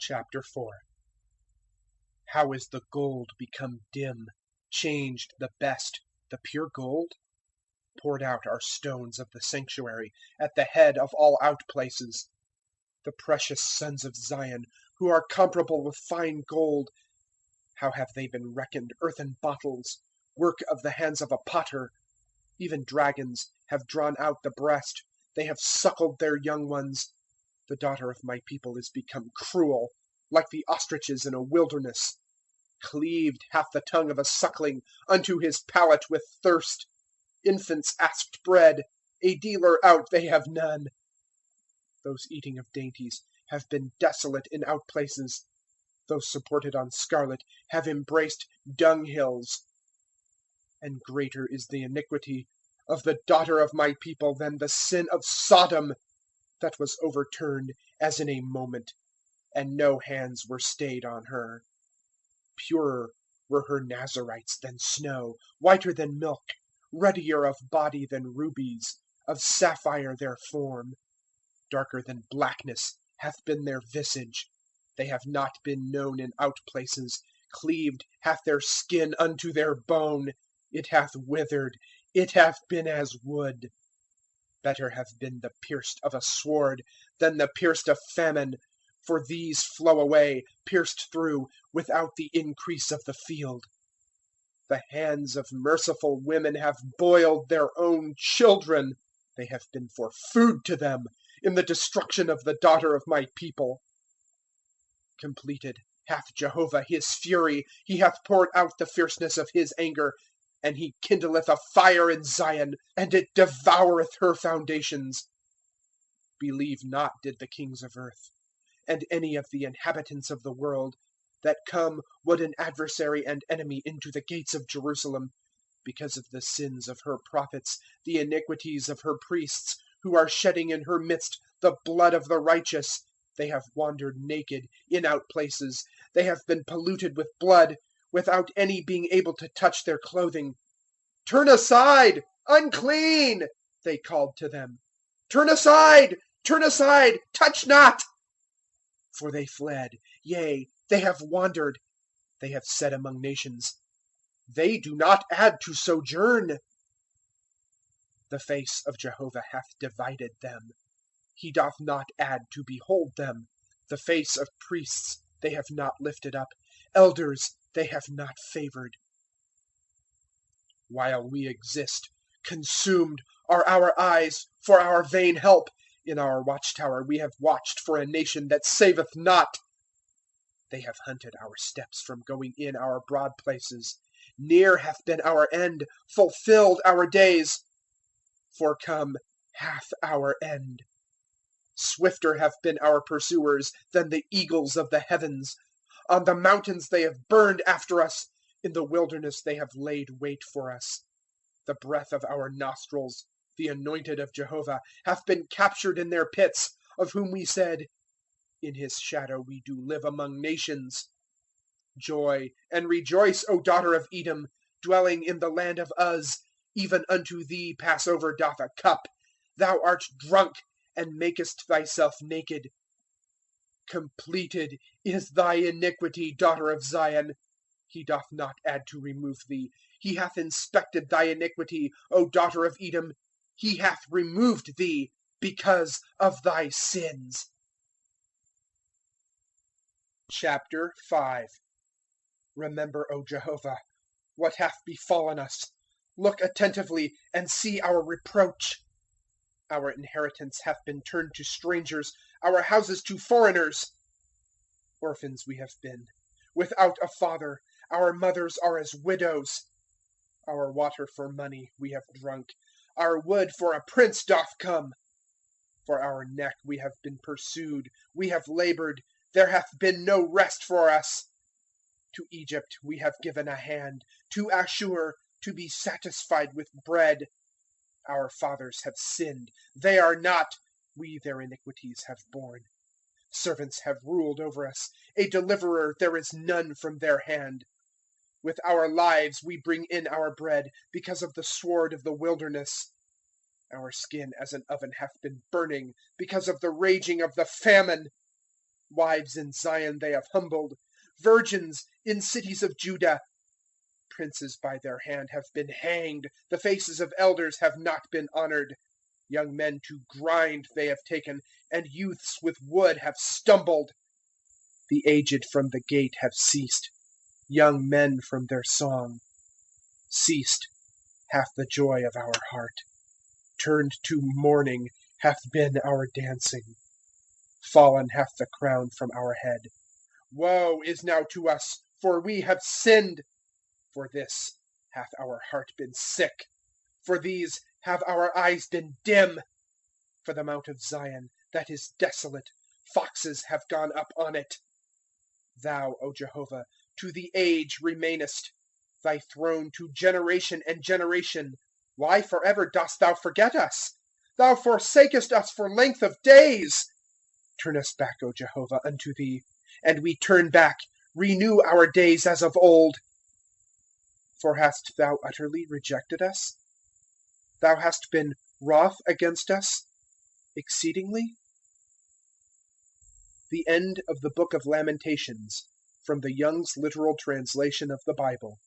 Chapter 4. How is the gold become dim, changed the best, the pure gold? Poured out are stones of the sanctuary, at the head of all out places. The precious sons of Zion, who are comparable with fine gold, how have they been reckoned earthen bottles, work of the hands of a potter. Even dragons have drawn out the breast, they have suckled their young ones. The daughter of my people is become cruel, like the ostriches in a wilderness. Cleaved hath the tongue of a suckling unto his palate with thirst. Infants asked bread, a dealer out they have none. Those eating of dainties have been desolate in out places. Those supported on scarlet have embraced dunghills. And greater is the iniquity of the daughter of my people than the sin of Sodom, that was overturned as in a moment, and no hands were stayed on her. Purer were her Nazarites than snow, whiter than milk, ruddier of body than rubies, of sapphire their form. Darker than blackness hath been their visage. They have not been known in out places. Cleaved hath their skin unto their bone. It hath withered, it hath been as wood. Better have been the pierced of a sword than the pierced of famine, for these flow away, pierced through, without the increase of the field. The hands of merciful women have boiled their own children. They have been for food to them, in the destruction of the daughter of my people. Completed hath Jehovah his fury, he hath poured out the fierceness of his anger. And he kindleth a fire in Zion, and it devoureth her foundations. Believe not did the kings of earth, and any of the inhabitants of the world, that come would an adversary and enemy into the gates of Jerusalem, because of the sins of her prophets, the iniquities of her priests, who are shedding in her midst the blood of the righteous. They have wandered naked in out places, they have been polluted with blood, without any being able to touch their clothing. Turn aside, unclean, they called to them. Turn aside, touch not. For they fled, yea, they have wandered. They have said among nations, they do not add to sojourn. The face of Jehovah hath divided them. He doth not add to behold them. The face of priests they have not lifted up. Elders they have not favored. While we exist, consumed are our eyes for our vain help. In our watchtower we have watched for a nation that saveth not. They have hunted our steps from going in our broad places. Near hath been our end, fulfilled our days. For come hath our end. Swifter have been our pursuers than the eagles of the heavens. On the mountains they have burned after us. In the wilderness they have laid wait for us. The breath of our nostrils, the anointed of Jehovah, hath been captured in their pits, of whom we said, in his shadow we do live among nations. Joy and rejoice, O daughter of Edom, dwelling in the land of Uz. Even unto thee Passover doth a cup. Thou art drunk, and makest thyself naked. Completed is thy iniquity, daughter of Zion. He doth not add to remove thee. He hath inspected thy iniquity, O daughter of Edom. He hath removed thee because of thy sins. Chapter 5. Remember, O Jehovah, what hath befallen us. Look attentively, and see our reproach. Our inheritance hath been turned to strangers, our houses to foreigners. Orphans we have been, without a father. Our mothers are as widows. Our water for money we have drunk. Our wood for a prince doth come. For our neck we have been pursued. We have labored. There hath been no rest for us. To Egypt we have given a hand. To Ashur to be satisfied with bread. Our fathers have sinned. They are not. We their iniquities have borne. Servants have ruled over us. A deliverer there is none from their hand. With our lives we bring in our bread, because of the sword of the wilderness. Our skin as an oven hath been burning, because of the raging of the famine. Wives in Zion they have humbled, virgins in cities of Judah. Princes by their hand have been hanged, the faces of elders have not been honored. Young men to grind they have taken, and youths with wood have stumbled. The aged from the gate have ceased, young men from their song. Ceased hath the joy of our heart, turned to mourning hath been our dancing. Fallen hath the crown from our head. Woe is now to us, for we have sinned. For this hath our heart been sick, for these have our eyes been dim. For the mount of Zion that is desolate, foxes have gone up on it. Thou, O Jehovah, to the age remainest, thy throne to generation and generation. Why forever dost thou forget us? Thou forsakest us for length of days. Turn us back, O Jehovah, unto thee, and we turn back. Renew our days as of old. For hast thou utterly rejected us? Thou hast been wroth against us exceedingly? The end of the book of Lamentations, from the Young's literal translation of the Bible.